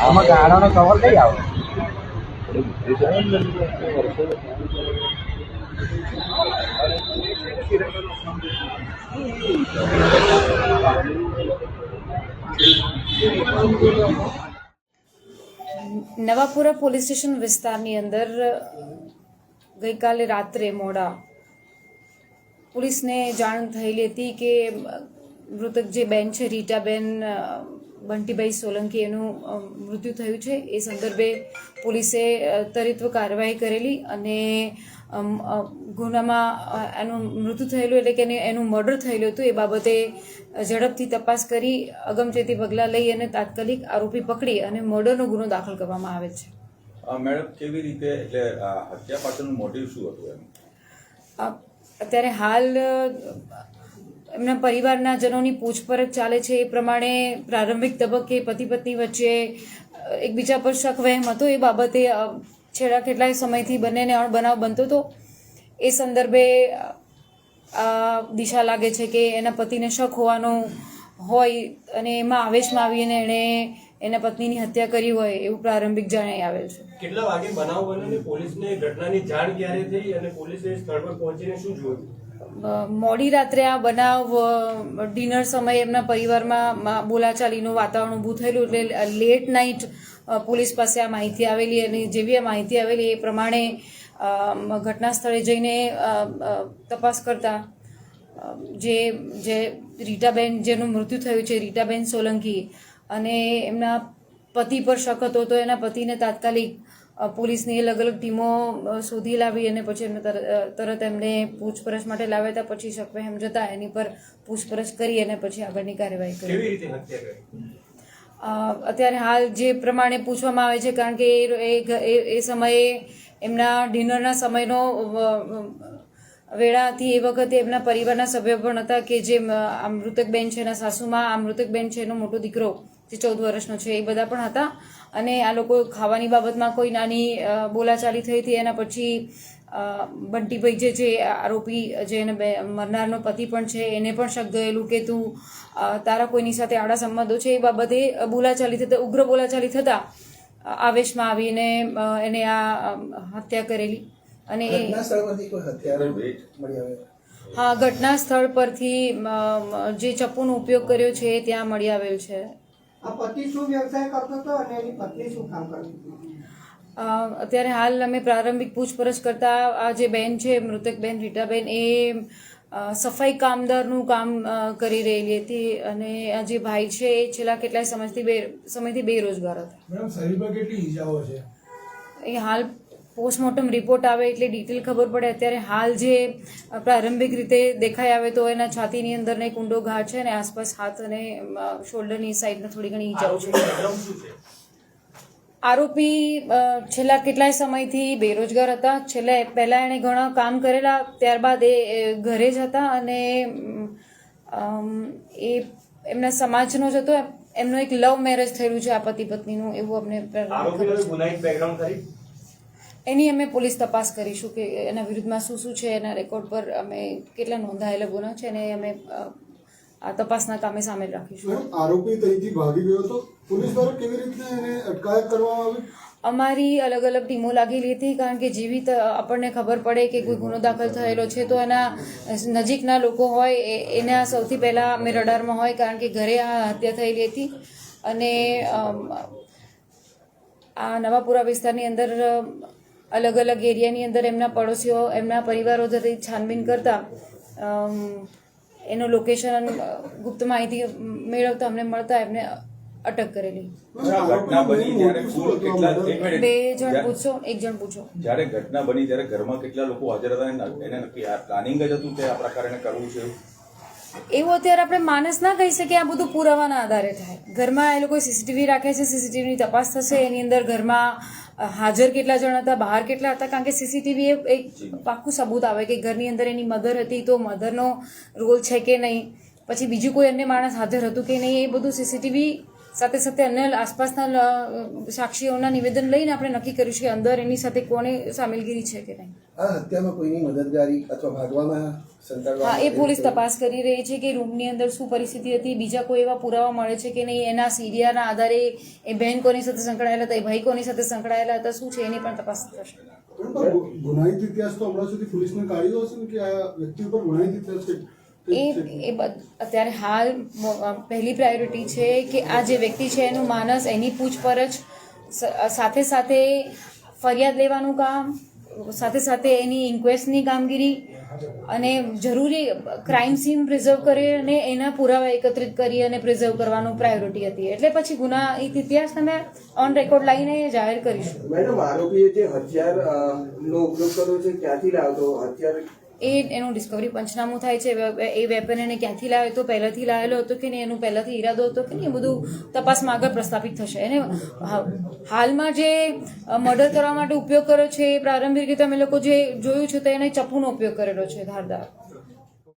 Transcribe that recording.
આમાં ગાળાનો સવાલ કઈ આવે? નવાપુરા પોલીસ સ્ટેશન વિસ્તારની અંદર ગઈકાલે રાત્રે મોડા પોલીસને જાણ થયેલી હતી કે મૃતક જે બેન છે રીટાબેન બંટીભાઈ સોલંકી એનું મૃત્યુ થયું છે. એ સંદર્ભે પોલીસે ત્વરિત કાર્યવાહી કરેલી અને ગુનામાં એનું મૃત્યુ થયેલું એટલે કે એનું મર્ડર થયેલું હતું એ બાબતે ઝડપથી તપાસ કરી અગમચેતી પગલાં લઈ અને તાત્કાલિક આરોપી પકડી અને મર્ડરનો ગુનો દાખલ કરવામાં આવે છે. મેડમ કેવી રીતે એટલે હત્યા પાછળનું મોટિવ શું હતું એમ? અત્યારે હાલ એમના પરિવારના જનોની પૂછપરછ ચાલે છે. એ પ્રમાણે પ્રારંભિક તબક્કે પતિ પત્ની વચ્ચે એકબીજા પર શક વહેમ હતો. એ બાબતે છેલ્લા કેટલાય સમયથી બંનેને અણબનાવ બનતો હતો. એ સંદર્ભે દિશા લાગે છે કે એના પતિને શક હોવાનો હોય અને એમાં આવેશમાં આવીને એણે એના પત્નીની હત્યા કરી હોય એવું પ્રારંભિક જણાઈ આવેલ છે. કેટલા વાગે બનાવ બન્યો? પોલીસને ઘટનાની જાણ ક્યારે થઈ અને પોલીસે સ્થળ પર પહોંચીને શું જોયું? મોડી રાત્રે આ બનાવ ડિનર સમયે એમના પરિવારમાં બોલાચાલીનું વાતાવરણ ઊભું થયેલું એટલે લેટ નાઇટ પોલીસ પાસે આ માહિતી આવેલી અને જેવી આ માહિતી આવેલી એ પ્રમાણે ઘટના સ્થળે જઈને તપાસ કરતા જે રીટાબેન જેનું મૃત્યુ થયું છે રીટાબેન સોલંકી અને એમના પતિ પર શક હતો તો એના પતિને તાત્કાલિક પોલીસની અલગ અલગ ટીમો શોધી લાવી અને પછી એમને તરત એમને પૂછપરછ માટે લાવ્યા હતા. પછી શકવહેમ જતા એની પર પૂછપરછ કરી અને પછી આગળની કાર્યવાહી કરી. કેવી રીતે હત્યા કરી? અત્યારે હાલ જે પ્રમાણે પૂછવામાં આવે છે કારણ કે એ સમયે એમના ડિનરના સમયનો વેળા હતી. એ વખતે એમના પરિવારના સભ્યો પણ હતા કે જે આ મૃતક બેન છે એના સાસુમાં, આ મૃતક બેન છે એનો મોટો દીકરો જે 14 વર્ષનો છે એ બધા પણ હતા અને આ લોકો ખાવાની બાબતમાં કોઈ નાની બોલાચાલી થઈ હતી. એના પછી બંટીભાઈ જે છે આરોપી જે એને મરનારનો પતિ પણ છે એને પણ શક ગયેલું કે તું તારા કોઈની સાથે આડા સંબંધો છે. એ બાબતે બોલાચાલી થતા ઉગ્ર બોલાચાલી થતા આવેશમાં આવીને એને આ હત્યા કરેલી અને હા ઘટના સ્થળ પરથી જે ચપ્પુનો ઉપયોગ કર્યો છે એ ત્યાં મળી આવેલ છે. આ પતિ શું વ્યવસાય કરતો હતો અને એની પત્ની શું કામ કરતી હતી? અત્યારે હાલ અમે પ્રારંભિક પૂછપરછ કરતા આ જે બેન છે મૃતક બેન રીટાબેન એ સફાઈ કામદારનું કામ કરી રહેલી હતી અને આ જે ભાઈ છે એ છેલ્લા કેટલાય સમયથી બેરોજગાર હતા. મેડમ શરીર પર કેટલી ઈજાઓ છે? એ હાલ પોસ્ટમોર્ટમ રિપોર્ટ આવે એટલે ડિટેલ ખબર પડે. અત્યારે હાલ જે પ્રારંભિક રીતે દેખાઈ આવે તો એના છાતીની અંદર એક ઊંડો ઘા છે અને આસપાસ હાથ અને શોલ્ડરની સાઈડને થોડી ઘણી ઈજાઓ છે. આરોપી છેલ્લા કેટલાય સમયથી બેરોજગાર હતા. પહેલા એણે ઘણા કામ કરેલા, ત્યારબાદ એ ઘરે જ હતા અને એ એમના સમાજનો જ હતો. એમનું એક લવ મેરેજ થયેલું છે આ પતિ પત્નીનું એવું અમને એની અમે પોલીસ તપાસ કરીશું કે એના વિરુદ્ધમાં શું છે, એના રેકોર્ડ પર અમે કેટલા નોંધાયેલા ગુના છે અને અમે આ તપાસના કામે સામેલ રાખીશું. આરોપી ત્યાંથી ભાગી ગયો હતો, પોલીસ દ્વારા કેવી રીતે એને અટકાયત કરવામાં આવી? અમારી અલગ અલગ ટીમો લાગેલી હતી કારણ કે જેવી આપણને ખબર પડે કે કોઈ ગુનો દાખલ થયેલો છે તો એના નજીકના લોકો હોય એના સૌથી પહેલાં અમે રડારમાં હોય કારણ કે ઘરે આ હત્યા થયેલી હતી અને આ નવાપુરા વિસ્તારની અંદર અલગ અલગ એરિયાની અંદર એમના પડોશીઓ એમના પરિવારો સાથે છાનબીન કરતા એનું લોકેશન ગુપ્ત માહિતી મેળવતા અમને મળતા એમને અટક કરેલી. 2 જણ પૂછો, 1 જણ પૂછો. જ્યારે ઘટના બની ત્યારે ઘરમાં કેટલા લોકો હાજર હતા? એને નક્કી આ પ્લાનિંગ જ હતું કે આ પ્રકારે કરવું છે એવું અત્યારે આપણે માનસ ના કહી શકીએ. આ બધું પુરાવાના આધારે થાય. ઘરમાં એ લોકો સીસીટીવી રાખે છે, સીસીટીવીની તપાસ થશે. એની અંદર ઘરમાં હાજર કેટલા જણ હતા, બહાર કેટલા હતા, કારણ કે સીસીટીવી એક પાક્કું સબૂત આવે કે ઘરની અંદર એની મધર હતી તો મધરનો રોલ છે કે નહીં, પછી બીજું કોઈ અન્ય માણસ હાજર હતું કે નહીં, એ બધું સીસીટીવી સાથે સાથે અન્ય આસપાસના સાક્ષીઓના નિવેદન લઈને આપણે નક્કી કરીશું કે અંદર એની સાથે કોને સામેલગીરી છે કે નહીં. આ હત્યામાં કોઈની મદદગારી અથવા ભાગવામાં સંકળાયેલા હા, એ પોલીસ તપાસ કરી રહી છે કે રૂમની અંદર શું પરિસ્થિતિ હતી, બીજા કોઈ એવા પુરાવા મળે છે કે નહીં, એના સીરિયાના આધારે એ બહેન કોની સાથે સંકળાયેલા હતા, એ ભાઈ કોની સાથે સંકળાયેલા હતા, શું છે એની પણ તપાસ થશે. ગુનાહિત ઇતિહાસ તો હમણાં સુધી પોલીસને કાઢ્યો હશે ને કે આ વ્યક્તિ ઉપર ગુનાહિત ઇતિહાસ છે. અત્યારે હાલ પહેલી પ્રાયોરિટી છે કે આ જે વ્યક્તિ છે એનું માનસ, એની પૂછપરછ, સાથે સાથે ફરિયાદ લેવાનું કામ, સાથે સાથે એની ઇન્ક્વેસ્ટની કામગીરી અને જરૂરી ક્રાઇમ સીન પ્રિઝર્વ કરી અને એના પુરાવા એકત્રિત કરી અને પ્રિઝર્વ કરવાનું પ્રાયોરિટી હતી. એટલે પછી ગુનાહિત ઇતિહાસ તમે ઓન રેકોર્ડ લાવીને જાહેર કરીશું. મેડમ, આરોપીએ જે હથિયારનો ઉપયોગ કર્યો છે ક્યાંથી લાવતો હથિયાર? એનું ડિસ્કવરી પંચનામું થાય છે. એ વેપન એને ક્યાંથી લાવ્યો હતો, પહેલાથી લાવેલો હતો કે નહીં, એનું પહેલાથી ઈરાદો હતો કે નહીં, એ બધું તપાસમાં આગળ પ્રસ્થાપિત થશે. એને હાલમાં જે મર્ડર કરવા માટે ઉપયોગ કર્યો છે, પ્રારંભિક રીતે અમે લોકો જે જોયું છે તો એને ચપ્પુનો ઉપયોગ કરેલો છે, ધારદાર.